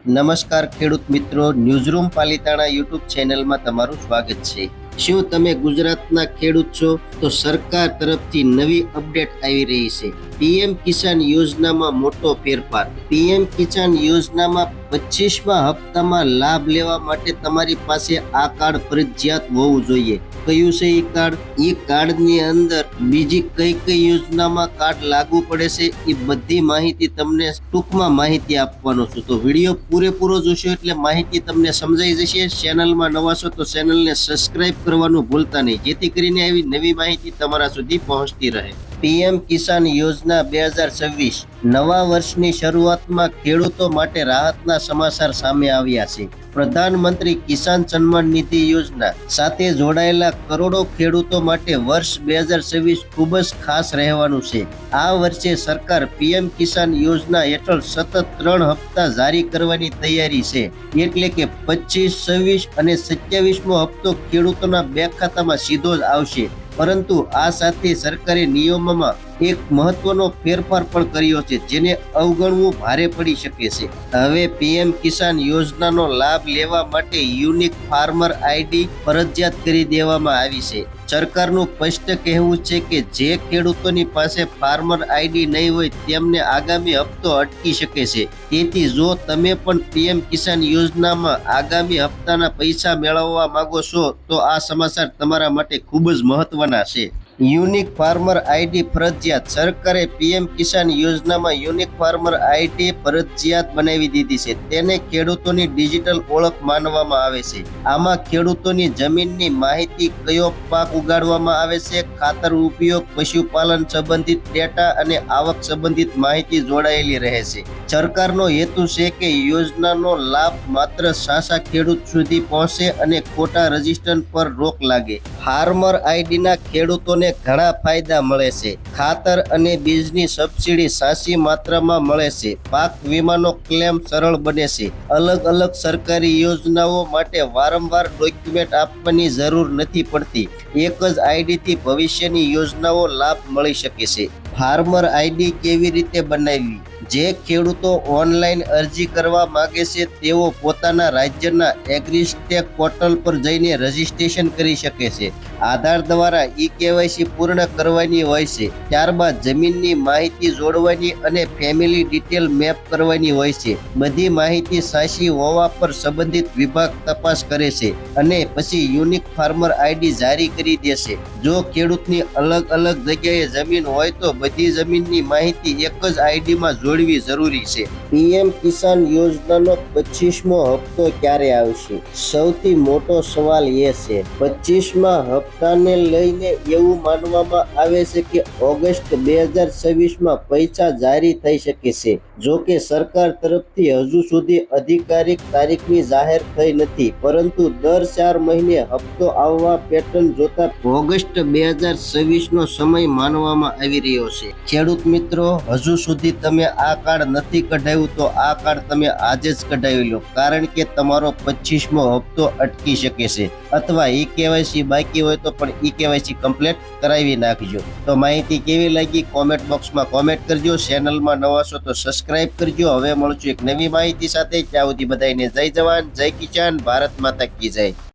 નમસ્કાર ખેડૂત મિત્રો, ન્યૂઝરૂમ પાલિતાણા યુટ્યુબ ચેનલમાં તમારું સ્વાગત છે। શું તમે ગુજરાતના ખેડૂત છો તો સરકાર તરફથી નવી અપડેટ આવી રહી છે। પીએમ કિસાન યોજનામાં મોટો ફેરફાર। પીએમ કિસાન યોજનામાં 25મા હપ્તામાં લાભ લેવા માટે તમારી પાસે આ કાર્ડ ફરજિયાત હોવું જોઈએ। કયું છે એ કાર્ડ? એ કાર્ડની અંદર બીજી કઈ કઈ યોજનામાં કાર્ડ લાગુ પડે છે એ બધી માહિતી તમને ટૂંકમાં માહિતી આપવાનો છું। તો વિડીયો પૂરેપૂરો જોશો એટલે માહિતી તમને સમજાઈ જશે। ચેનલમાં નવા છો તો ચેનલને સબસ્ક્રાઇબ કરવાનું ભૂલતા નહીં, જેથી કરીને આવી નવી માહિતી તમારા સુધી પહોંચતી રહે। પીએમ કિસાન યોજના 2026 નવા વર્ષની શરૂઆતમાં ખેડૂતો માટે રાહતના સમાચાર સામે આવ્યા છે। પ્રધાનમંત્રી કિસાન સન્માન નિધિ યોજના સાથે જોડાયેલા કરોડો ખેડૂતો માટે વર્ષ 2026 ખૂબ જ ખાસ રહેવાનું છે। આ વર્ષે સરકાર પીએમ કિસાન યોજના હેઠળ સતત 3 હપ્તા જારી કરવાની તૈયારી છે, એટલે કે 25, 26 અને 27મો હપ્તો ખેડૂતોના બેંક ખાતામાં સીધો જ આવશે। પરંતુ આ સાથે સરકારે નિયમોમાં એક મહત્વનો ફેરફાર પણ કર્યો છે, જેને અવગણવું ભારે પડી શકે છે। હવે પીએમ કિસાન યોજનાનો લાભ લેવા માટે યુનિક ફાર્મર આઈડી ફરજિયાત કરી દેવામાં આવી છે। સરકારનું સ્પષ્ટ કહેવું છે કે જે ખેડૂતોની પાસે ફાર્મર આઈડી નહીં હોય તેમને આગામી હપ્તો અટકી શકે છે। તેથી જો તમે પણ પીએમ કિસાન યોજનામાં આગામી હપ્તાના પૈસા મેળવવા માંગો છો તો આ સમાચાર તમારા માટે ખૂબ જ મહત્વના છે। યુનિક ફાર્મર આઈડી ફરજિયાત। સરકારે પીએમ કિસાન યોજનામાં યુનિક ફાર્મર આઈડી ફરજિયાત બનાવી દીધી છે। તેને ખેડૂતોની ડિજિટલ ઓળખ માનવામાં આવે છે। આમાં ખેડૂતોની જમીનની માહિતી, કયો પાક ઉગાડવામાં આવે છે, ખાતર ઉપયોગ, પશુપાલન સંબંધિત ડેટા અને આવક સંબંધિત માહિતી જોડાયેલી રહે છે। સરકારનો હેતુ છે કે યોજનાનો લાભ માત્ર સાચા ખેડૂત સુધી પહોંચે અને ખોટા રજીસ્ટ્રેશન પર રોક લાગે। ફાર્મર આઈડીના ખેડૂતોને ઘણા ફાયદા મળે છે। ખાતર અને બીજની સબસિડી સાચી માત્રામાં મળે છે। પાક વીમાનો ક્લેમ સરળ બને છે। અલગ અલગ સરકારી યોજનાઓ માટે વારંવાર ડોક્યુમેન્ટ આપવાની જરૂર નથી પડતી। એક જ આઈડીથી ભવિષ્યની યોજનાઓ લાભ મળી શકે છે। ફાર્મર આઈડી કેવી રીતે બનાવવી? જે ખેડૂતો ઓનલાઈન અરજી કરવા માંગે છે તેઓ પોતાના રાજ્યના એગ્રીસ્ટેક પોર્ટલ પર જઈને રજીસ્ટ્રેશન કરી શકે છે। આધાર દ્વારા ઈ-કેવાયસી પૂર્ણ કરવાની હોય છે। ત્યારબાદ જમીનની માહિતી જોડવાની અને ફેમિલી ડિટેલ મેપ કરવાની હોય છે। બધી માહિતી સાચી હોવા પર સંબંધિત વિભાગ તપાસ કરે છે અને પછી યુનિક ફાર્મર આઈડી જારી કરી દેશે। જો ખેડૂતની અલગ અલગ જગ્યાએ જમીન હોય તો બધી જમીનની માહિતી એક જ આઈડીમાં જોડવી જરૂરી છે। પીએમ કિસાન યોજનાનો 25મો હપ્તો ક્યારે આવશે? સૌથી મોટો સવાલ એ છે। 25મા હપ્તાને લઈને એવું માનવામાં આવે છે કે ઓગસ્ટ 2026માં પૈસા જારી થઈ શકે છે। જો કે સરકાર તરફથી હજુ સુધી આધિકારિક તારીખની જાહેર થઈ નથી, પરંતુ દર 4 મહિને હપ્તો આવવા પેટર્ન જોતા ઓગસ્ટ 2026નો સમય માનવામાં આવી રહ્યો છે। ખેડૂત મિત્રો, હજુ સુધી તમે આ કાર્ડ નથી કઢાવ્યું તો આ કાર્ડ તમે આજે જ કઢાવી લો, કારણ કે તમારો 25મો હપ્તો અટકી શકે છે। અથવા ઈ કેવાયસી બાકી હોય તો પણ ઈ કેવાયસી કમ્પ્લીટ કરાવી નાખજો। તો માહિતી કેવી લાગી કોમેન્ટ બોક્સમાં કોમેન્ટ કરજો। ચેનલમાં નવા છો તો સબસ્ક્રાઇબ કરજો। હવે મળશું એક નવી માહિતી સાથે। ત્યાં સુધી બધાને જય જવાન, જય કિસાન, ભારત માતા કી જય।